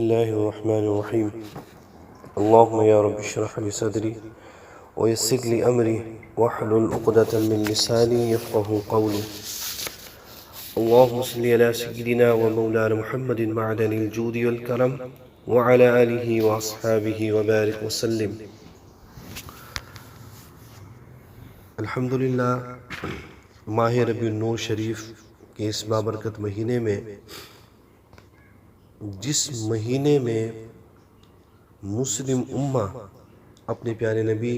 الله الرحمن الرحيم. اللهم يا رب اشرح لي صدري ويسر لي أمري واحلل عقدة من لساني يفقه قولي. اللهم صل على سيدنا ومولانا محمد معدن الجود والكرم وعلى آله وأصحابه وبارك وسلم. الحمدللہ ماہ ربیع النور شریف کے اس بابرکت مہینے میں، جس مہینے میں مسلم امہ اپنے پیارے نبی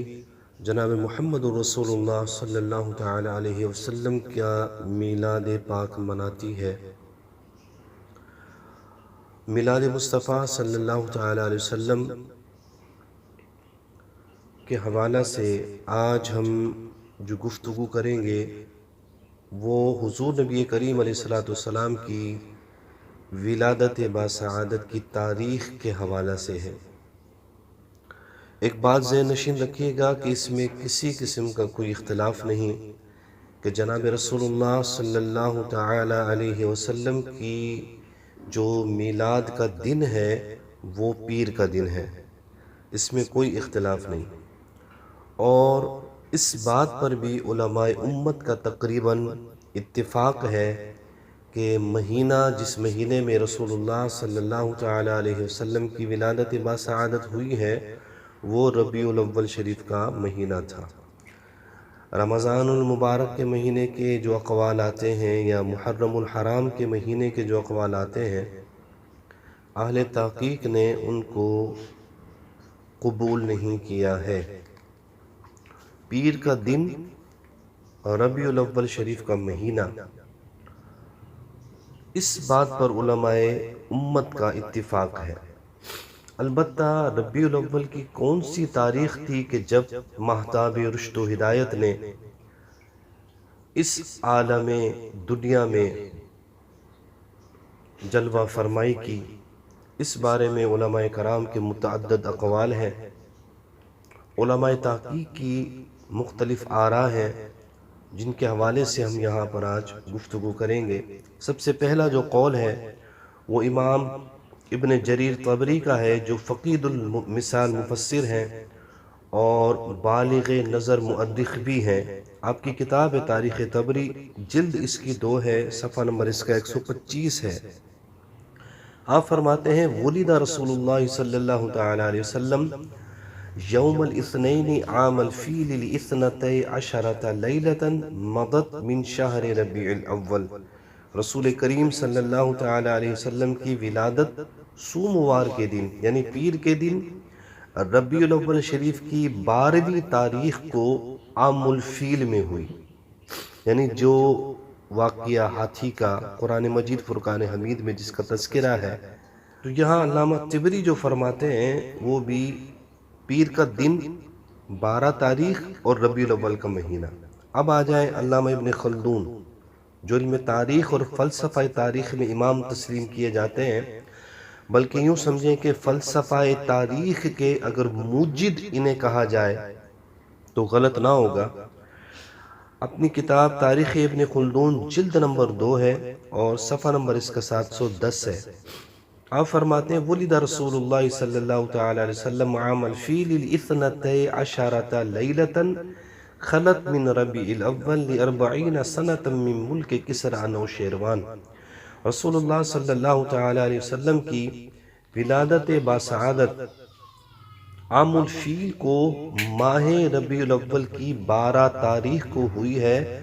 جناب محمد رسول اللہ صلی اللہ تعالی علیہ وسلم کا میلاد پاک مناتی ہے، میلاد مصطفیٰ صلی اللہ تعالی علیہ وسلم کے حوالہ سے آج ہم جو گفتگو کریں گے وہ حضور نبی کریم علیہ السلام کی ولادت باسعادت کی تاریخ کے حوالہ سے ہے۔ ایک بات ذہن نشین رکھیے گا کہ اس میں کسی قسم کا کوئی اختلاف نہیں کہ جناب رسول اللہ صلی اللہ تعالی علیہ وسلم کی جو میلاد کا دن ہے وہ پیر کا دن ہے، اس میں کوئی اختلاف نہیں۔ اور اس بات پر بھی علماء امت کا تقریباً اتفاق ہے کہ مہینہ جس مہینے میں رسول اللہ صلی اللہ تعالی علیہ وسلم کی ولادت باسعادت ہوئی ہے وہ ربیع الاول شریف کا مہینہ تھا۔ رمضان المبارک کے مہینے کے جو اقوال آتے ہیں یا محرم الحرام کے مہینے کے جو اقوال آتے ہیں، اہل تحقیق نے ان کو قبول نہیں کیا ہے۔ پیر کا دن اور ربیع الاول شریف کا مہینہ، اس بات پر علماء امت کا اتفاق ہے۔ البتہ ربیع الاول کی کون سی تاریخ تھی کہ جب مہتاب رشد و ہدایت نے اس عالم دنیا میں جلوہ فرمائی کی، اس بارے میں علماء کرام کے متعدد اقوال ہیں، علماء تحقیق کی مختلف آراء ہیں جن کے حوالے سے ہم یہاں پر آج گفتگو کریں گے۔ سب سے پہلا جو قول ہے وہ امام ابن جریر طبری کا ہے، جو فقید المثال مفسر ہیں اور بالغ نظر مؤرخ بھی ہیں۔ آپ کی کتاب تاریخ طبری جلد اس کی 2 ہے، صفحہ نمبر اس کا 125 ہے۔ آپ فرماتے ہیں ولد رسول اللہ صلی اللہ تعالی علیہ وسلم یوم الاثنین عام الفیل لاثنتی عشرۃ لیلۃ مضت من شہر ربیع الاول۔ رسول کریم صلی اللہ تعالی علیہ وسلم کی ولادت سوموار کے دن یعنی پیر کے دن ربیع الاول شریف کی 12ویں تاریخ کو عام الفیل میں ہوئی، یعنی جو واقعہ ہاتھی کا قرآن مجید فرقان حمید میں جس کا تذکرہ ہے، تو یہاں علامہ طبری جو فرماتے ہیں وہ بھی پیر کا دن 12 تاریخ اور ربیع الاول کا مہینہ۔ اب آ جائیں علامہ ابن خلدون، جو علم تاریخ اور فلسفہ تاریخ میں امام تسلیم کیے جاتے ہیں، بلکہ یوں سمجھیں کہ فلسفہ تاریخ کے اگر موجد انہیں کہا جائے تو غلط نہ ہوگا۔ اپنی کتاب تاریخ ابن خلدون جلد نمبر 2 ہے اور صفحہ نمبر اس کا 710 ہے۔ آپ فرماتے ہیں ولد رسول اللہ صلی اللہ تعالی علیہ وسلم عام الفیل الاثنتی عشرۃ لیلۃ خلت من ربیع الاول ل40 سنۃ من ملک کسریٰ نوشیروان۔ رسول اللہ صلی اللہ تعالی علیہ وسلم کی ولادت باسعادت عام الفیل کو ماہ ربیع الاول کی 12 تاریخ کو ہوئی ہے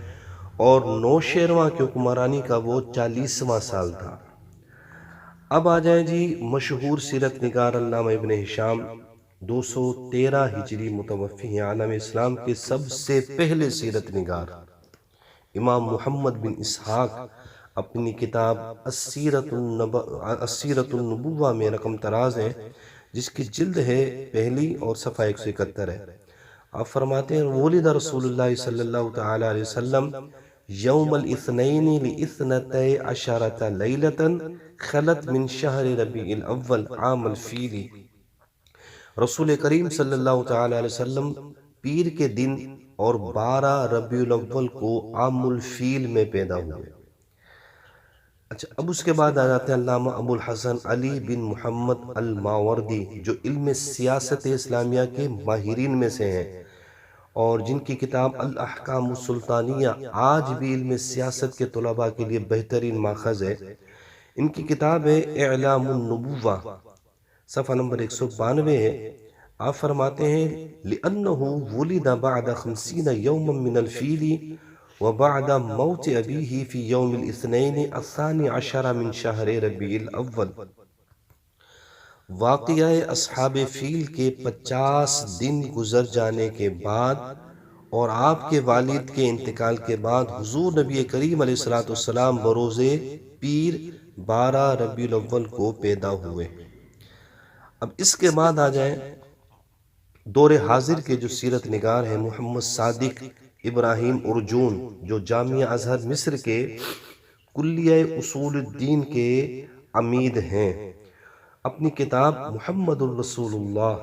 اور نوشیروان کی حکمرانی کا وہ 40واں سال تھا۔ اب آ جائیں جی مشہور سیرت نگار علامہ ابن ہشام، 213 ہجری متوفی ہیں، عالم اسلام کے سب سے پہلے سیرت نگار۔ امام محمد بن اسحاق اپنی کتاب السیرۃ النبوہ میں رقم تراز ہے، جس کی جلد ہے پہلی اور صفحہ 171 ہے۔ آپ فرماتے ہیں ولد رسول اللہ صلی اللہ تعالی علیہ وسلم یوم الاثنین لاثنتی عشرۃ لیلۃ خلت من شہر ربیع الاول عام الفیل۔ رسول کریم صلی اللہ تعالی علیہ وسلم پیر کے دن اور 12 ربیع الاول کو عام الفیل میں پیدا ہوئے۔ اچھا، اب اس کے بعد آ جاتے ہیں علامہ ابو الحسن علی بن محمد الماوردی، جو علم سیاست اسلامیہ کے ماہرین میں سے ہیں، اور جن کی کتاب الاحکام السلطانیہ آج بھی علم سیاست کے طلباء کے لیے بہترین ماخذ ہے۔ ان کی کتاب ہے اعلام النبوہ، صفحہ نمبر 192 ہے۔ آپ فرماتے ہیں لِأَنَّهُ وُلِدَ بَعْدَ 50 يَوْمًا مِنَ الْفِيلِ وَبَعْدَ مَوْتِ أَبِيهِ فِي يَوْمِ الْإِثْنَيْنِ الثَّانِي عَشَرَ مِنْ شَهْرِ رَبِيعِ الْأَوَّلِ۔ واقعہ اصحاب فیل کے 50 دن گزر جانے کے بعد اور آپ کے والد کے انتقال کے بعد حضور نبی کریم علیہ السلام بروز پیر 12 ربیع الاول کو پیدا ہوئے۔ اب اس کے بعد آ جائیں دور حاضر کے جو سیرت نگار ہیں محمد صادق ابراہیم ارجون، جو جامعہ ازہر مصر کے کلیہ اصول الدین کے عمید ہیں، اپنی کتاب محمد الرسول اللہ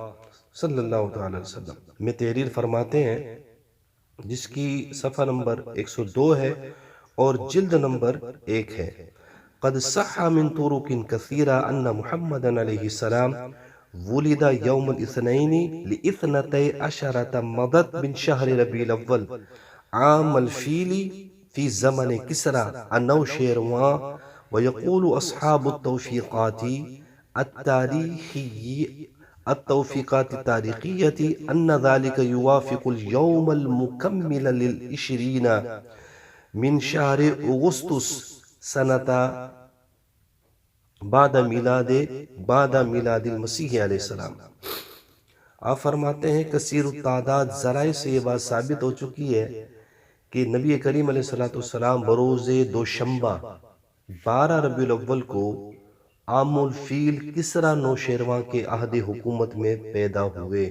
صلی اللہ تعالی وسلم میں تحریر فرماتے ہیں، جس کی صفحہ نمبر 102 ہے اور جلد نمبر 1 ہے۔ قد صح من طرق كثيرة أن محمد علیہ السلام ولد يوم الاثنين لاثنتي عشرة مضت من شهر ربيع الأول عام الفيل في زمن كسرى النوشيروان، ويقول أصحاب التوفيقات التاريخية أن ذلك يوافق اليوم المكمل لل20 من شهر أغسطس سنة بعد میلاد المسیح علیہ السلام۔ آپ فرماتے ہیں کثیر التعداد ذرائع سے یہ بات ثابت ہو چکی ہے کہ نبی کریم علیہ السلام بروز دوشنبہ 12 ربیع الاول کو عام الفیل کسریٰ نوشیروان کے عہد حکومت میں پیدا ہوئے،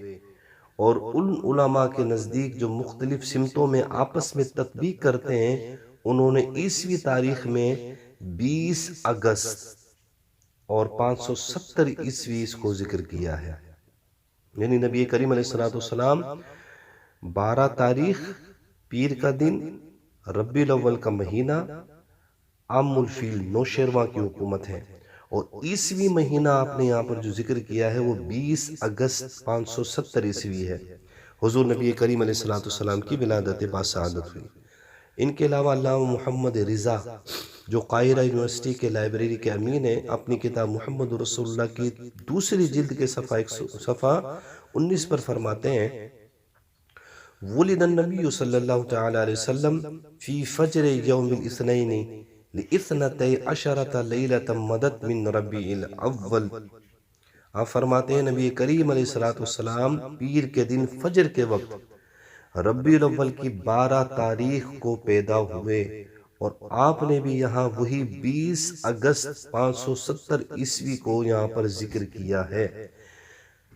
اور ان علماء کے نزدیک جو مختلف سمتوں میں آپس میں تطبیق کرتے ہیں، انہوں نے عیسوی تاریخ میں 20 اگست اور 570 عیسوی اس کو ذکر کیا ہے۔ یعنی نبی کریم علیہ السلام 12 تاریخ پیر کا دن، ربیع الاول کا مہینہ، عام الفیل نوشیروان کی حکومت ہے، اور عیسوی مہینہ آپ نے یہاں پر جو ذکر کیا ہے وہ 20 اگست 570 عیسوی ہے۔ حضور نبی کریم علیہ السلام کی ولادت باسعادت ہوئی۔ ان کے علاوہ علامہ محمد رضا، جو قاہرہ یونیورسٹی کے لائبریری کے امین ہیں، اپنی کتاب محمد رسول اللہ کی دوسری جلد کے صفحہ 19 پر فرماتے ہیں ولد النبی صلی اللہ تعالی علیہ وسلم فی فجر یوم الاثنین لاثنتی عشرۃ لیلۃ مدت من ربیع الاول۔ آپ فرماتے ہیں نبی کریم علیہ السلام پیر کے دن فجر کے وقت ربیع الاول کی 12 تاریخ کو پیدا ہوئے، اور آپ نے بھی یہاں وہی 20 اگست 570 عیسوی کو یہاں پر ذکر کیا ہے،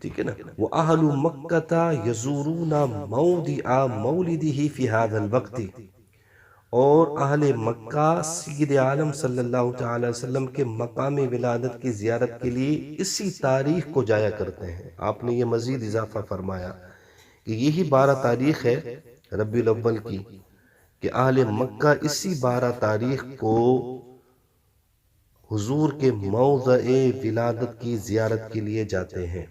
ٹھیک ہے نا۔ وَأَهْلُ مَكَّةَ يَزُورُونَ مَوْضِعَ مَوْلِدِهِ فِي هَذَا الْوَقْتِ، اور اہل مکہ سید عالم صلی اللہ تعالی وسلم کے مقام ولادت کی زیارت کے لیے اسی تاریخ کو جایا کرتے ہیں۔ آپ نے یہ مزید اضافہ فرمایا کہ یہی 12 تاریخ ہے ربیع الاول کی، کہ اہل مکہ اسی 12 تاریخ کو حضور کے موضع ولادت کی زیارت کے لیے جاتے ہیں۔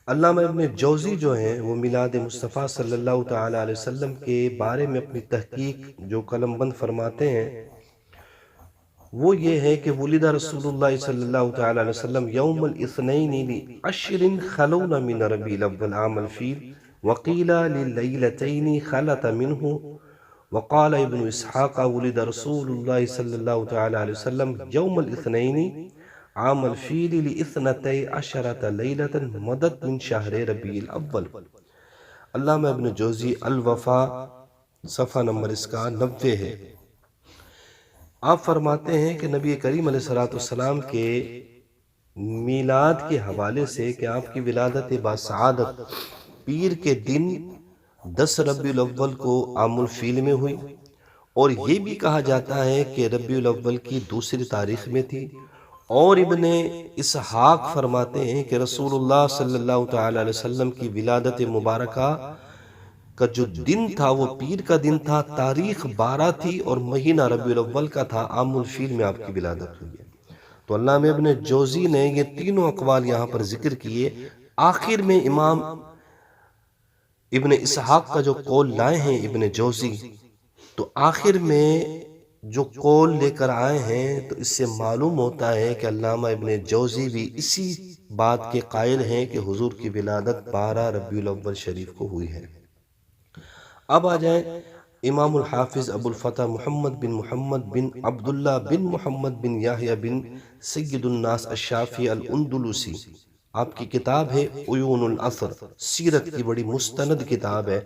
علامہ ابن جوزی جو ہیں وہ میلاد مصطفیٰ صلی اللہ تعالی علیہ وسلم کے بارے میں اپنی تحقیق جو قلم بند فرماتے ہیں وہ یہ ہے کہ ولد رسول اللہ صلی اللہ تعالی علیہ وسلم یوم الاثنین لعشر خلون من ربیع الاول عام الفیل، وقیل للیلتین خلت منہ، وقال ابن اسحاق ولد رسول اللہ صلی اللہ تعالی علیہ وسلم یوم الاثنین عام الفیل لاثنتی عشرۃ لیلۃ مدت من شہر ربیع الاول۔ علامہ ابن جوزی الوفا صفحہ نمبر اس کا 90 ہے۔ آپ فرماتے ہیں کہ نبی کریم علیہ السلام کے میلاد کے حوالے سے کہ آپ کی ولادت باسعادت پیر کے دن 10 ربیع الاول کو عام الفیل میں ہوئی، اور یہ بھی کہا جاتا ہے کہ ربیع الاول کی دوسری تاریخ میں تھی، اور ابن اسحاق فرماتے ہیں کہ رسول اللہ صلی اللہ تعالی علیہ وسلم کی ولادت مبارکہ کا جو دن تھا وہ پیر کا دن تھا، تاریخ 12 تھی اور مہینہ ربیع الاول کا تھا، عام الفیل میں آپ کی ولادت ہوئی ہے۔ تو علامہ ابن جوزی نے یہ تینوں اقوال یہاں پر ذکر کیے۔ آخر میں امام ابن اسحاق کا جو قول لائے ہیں ابن جوزی، تو آخر میں جو قول لے کر آئے ہیں، تو اس سے معلوم ہوتا ہے کہ علامہ ابن جوزی بھی اسی بات کے قائل ہیں کہ حضور کی ولادت 12 ربیع الاول شریف کو ہوئی ہے۔ اب آ جائیں امام الحافظ ابو الفتح محمد بن عبداللہ بن محمد بن یحییٰ بن سید الناس الشافعی الاندلسی، آپ کی کتاب ہے عیون العصر، سیرت کی بڑی مستند کتاب ہے۔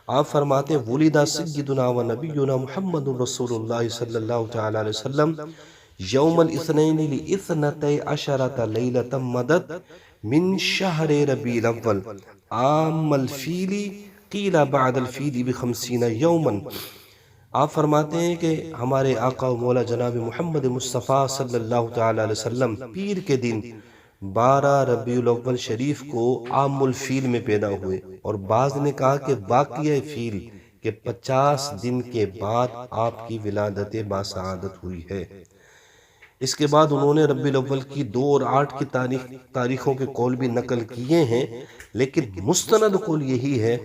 آپ فرماتے ہیں ولد سیدنا و نبینا محمد رسول اللہ صلی اللہ تعالی علیہ وسلم یوم الاثنین لاثنتی عشرۃ لیلۃ مدت من شہر ربیع الاول عام الفیل قیل بعد الفیل ب50 یوما۔ آپ فرماتے ہیں کہ ہمارے آقا و مولا جناب محمد مصطفیٰ صلی اللہ تعالی علیہ وسلم پیر کے دن 12 ربیع الاول شریف کو عام الفیل میں پیدا ہوئے، اور بعض نے کہا کہ واقعہ فیل کہ 50 دن کے بعد آپ کی ولادت باسعادت ہوئی ہے۔ اس کے بعد انہوں نے ربیع الاول کی 2 اور 8 کی تاریخوں کے قول بھی نقل کیے ہیں، لیکن مستند قول یہی ہے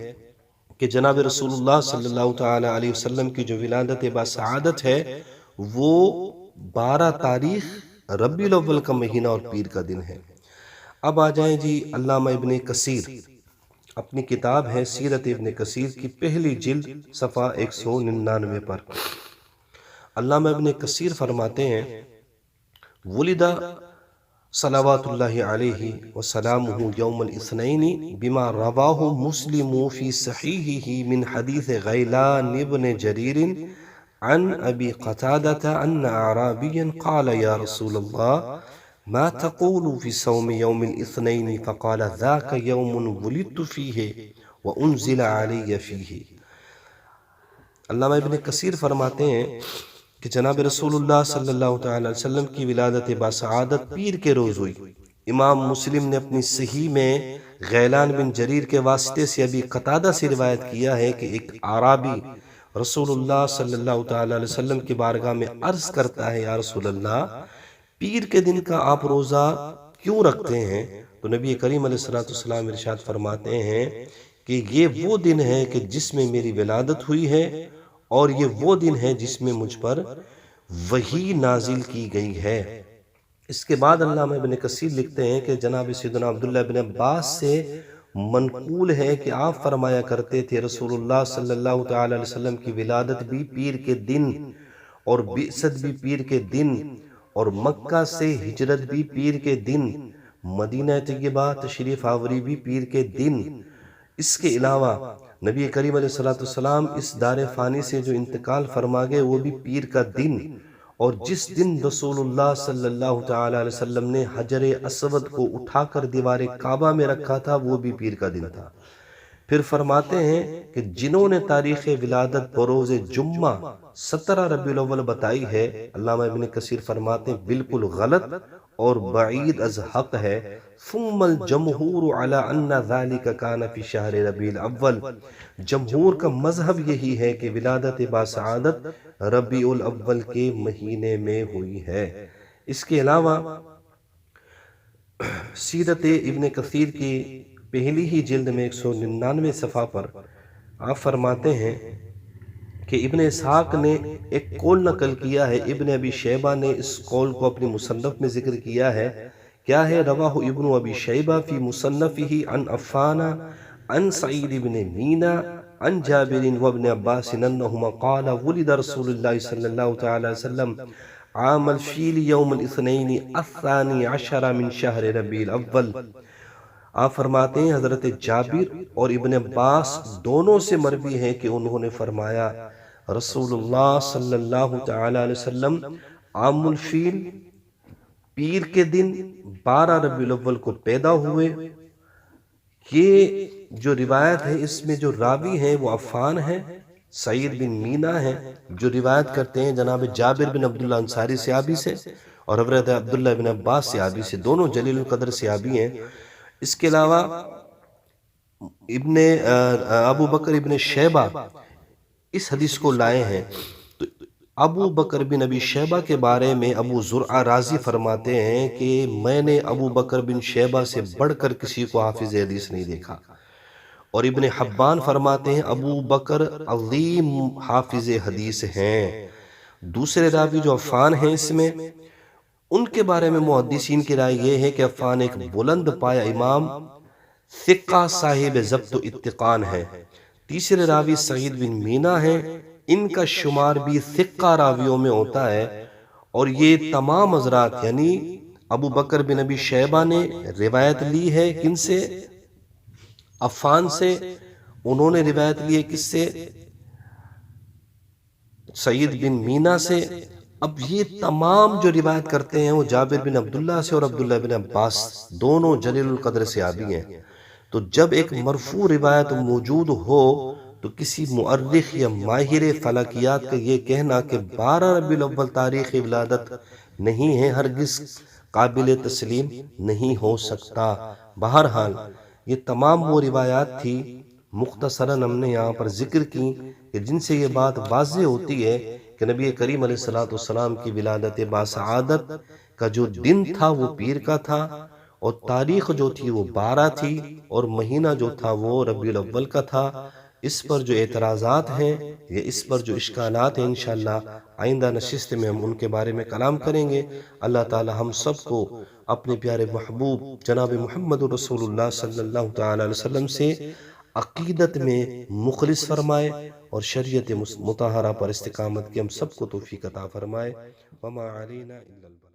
کہ جناب رسول اللہ صلی اللہ تعالی علیہ وسلم کی جو ولادت باسعادت ہے وہ 12 تاریخ ربیع الاول کا مہینہ اور پیر کا دن ہے۔ اب آ جائیں جی علامہ ابن کثیر، اپنی کتاب ہے سیرت ابن کثیر کی پہلی جلد صفحہ 199 پر علامہ ابن کثیر فرماتے ہیں ولد صلوات اللہ علیہ وسلامہ یوم الاثنین بما رواہ مسلم فی صحیحہ من حدیث غیلان ابن جریر عن ابی قتادہ ان اعرابیا قال یا رسول اللہ ما تقول في صوم يوم الاثنين فقال ذاك يوم ولدت فيه وانزل علي فيه۔ علامہ ابن کثیر فرماتے ہیں کہ جناب رسول اللہ صلی اللہ تعالی علیہ وسلم کی ولادت باسعادت پیر کے روز ہوئی۔ امام مسلم نے اپنی صحیح میں غیلان بن جریر کے واسطے سے ابی قتادہ سے روایت کیا ہے کہ ایک اعرابی رسول اللہ صلی اللہ تعالی علیہ وسلم کی بارگاہ میں عرض کرتا ہے یا رسول اللہ پیر کے دن کا آپ روزہ کیوں رکھتے ہیں؟ تو نبی کریم علیہ السلام ارشاد فرماتے ہیں کہ یہ وہ دن ہے کہ جس میں میری ولادت ہوئی ہے، اور یہ وہ دن ہے جس میں مجھ پر وحی نازل کی گئی ہے۔ اس کے بعد علامہ ابن کثیر لکھتے ہیں کہ جناب سیدنا عبداللہ ابن عباس سے منقول ہے کہ آپ فرمایا کرتے تھے رسول اللہ صلی اللہ تعالی علیہ وسلم کی ولادت بھی پیر کے دن اور بعثت بھی پیر کے دن اور مکہ سے ہجرت بھی پیر کے دن، مدینہ طیبہ تشریف آوری بھی پیر کے دن۔ اس کے علاوہ نبی کریم علیہ السلام اس دار فانی سے جو انتقال فرما گئے وہ بھی پیر کا دن، اور جس دن رسول اللہ صلی اللہ تعالی علیہ وسلم نے حجر اسود کو اٹھا کر دیوار کعبہ میں رکھا تھا وہ بھی پیر کا دن تھا۔ پھر فرماتے ہیں کہ جنہوں نے تاریخ ولادت بروز جمعہ 17 ربیع الاول بتائی ہے، علامہ ابن کثیر فرماتے ہیں بالکل غلط اور بعید از حق ہے۔ ثم الجمہور علی ان ذلک کان فی شہر ربیع الاول، جمہور کا مذہب یہی ہے کہ ولادت باسعادت ربیع الاول کے مہینے میں ہوئی ہے۔ اس کے علاوہ سیرت ابن کثیر کی پہلی ہی جلد میں 199 صفحہ پر آپ فرماتے ہیں کہ ابن اسحاق نے ایک قول نقل کیا ہے، ابن ابی شیبہ نے اس قول کو اپنی مصنف میں ذکر کیا ہے۔ کیا ہے؟ رواہ ابن ابی شیبہ فی مصنفہ عن عفان عن سعید بن مینا عن جابر وابن عباس انہما قال ولد رسول اللہ صلی اللہ تعالی وسلم عام الفیل یوم الاثنین الثانی عشر من شہر ربیع الاول۔ آپ فرماتے ہیں حضرت جابر اور ابن عباس دونوں سے مروی ہے کہ انہوں نے فرمایا رسول اللہ صلی اللہ تعالی علیہ وسلم عام الفیل پیر کے دن 12 ربیع الاول کو پیدا ہوئے۔ یہ جو روایت ہے اس میں جو راوی ہیں وہ عفان ہیں، سعید بن مینا ہیں، جو روایت کرتے ہیں جناب جابر بن عبداللہ انصاری صحابی سے اور حضرت عبداللہ بن عباس صحابی سے، دونوں جلیل القدر صحابی ہیں۔ اس کے علاوہ ابو بکر ابن شیبہ اس حدیث کو لائے ہیں۔ تو ابو بکر بن ابی شیبہ کے بارے میں ابو زرعہ رازی فرماتے ہیں کہ میں نے ابو بکر بن شیبہ سے بڑھ کر کسی کو حافظ حدیث نہیں دیکھا۔ اور ابن حبان فرماتے ہیں ابو بکر عظیم حافظ حدیث ہیں۔ دوسرے راوی جو عفان ہیں اس میں، ان کے بارے میں محدثین کی رائے یہ ہے کہ عفان ایک بلند پایا امام، ثقہ صاحب ضبط و اتقان ہے۔ تیسرے راوی سعید بن مینا ہیں، ان کا شمار بھی ثقہ راویوں میں ہوتا ہے۔ اور یہ تمام حضرات یعنی ابو بکر بن ابی شیبہ نے روایت لی ہے کن سے؟ عفان سے۔ انہوں نے روایت لی ہے کس سے؟ سعید بن مینا سے۔ اب یہ تمام جو روایت کرتے ہیں وہ جابر بن عبداللہ سے اور عبداللہ بن عباس، دونوں جلیل القدر صحابی ہیں۔ تو جب ایک مرفوع روایت موجود ہو تو کسی مؤرخ یا ماہر فلکیات کا یہ کہنا کہ 12 ربیع الاول تاریخ ولادت نہیں ہے، ہرگز قابل تسلیم نہیں ہو سکتا۔ بہرحال یہ تمام وہ روایات تھی مختصراً ہم نے یہاں پر ذکر کی کہ جن سے یہ بات واضح ہوتی ہے کہ نبی کریم علیہ السلام کی ولادت باسعادت کا جو دن تھا وہ پیر کا تھا، اور تاریخ جو تھی وہ 12 تھی، اور مہینہ جو تھا وہ ربیع الاول کا تھا۔ اس پر جو اعتراضات ہیں یا اس پر جو اشکالات ہیں انشاءاللہ آئندہ نشست میں ہم ان کے بارے میں کلام کریں گے۔ اللہ تعالی ہم سب کو اپنے پیارے محبوب جناب محمد رسول اللہ صلی اللہ تعالی علیہ وسلم سے عقیدت میں مخلص فرمائے اور شریعت مطہرہ پر استقامت کی ہم سب کو توفیق عطا فرمائے۔ وما علینا الا البلاغ۔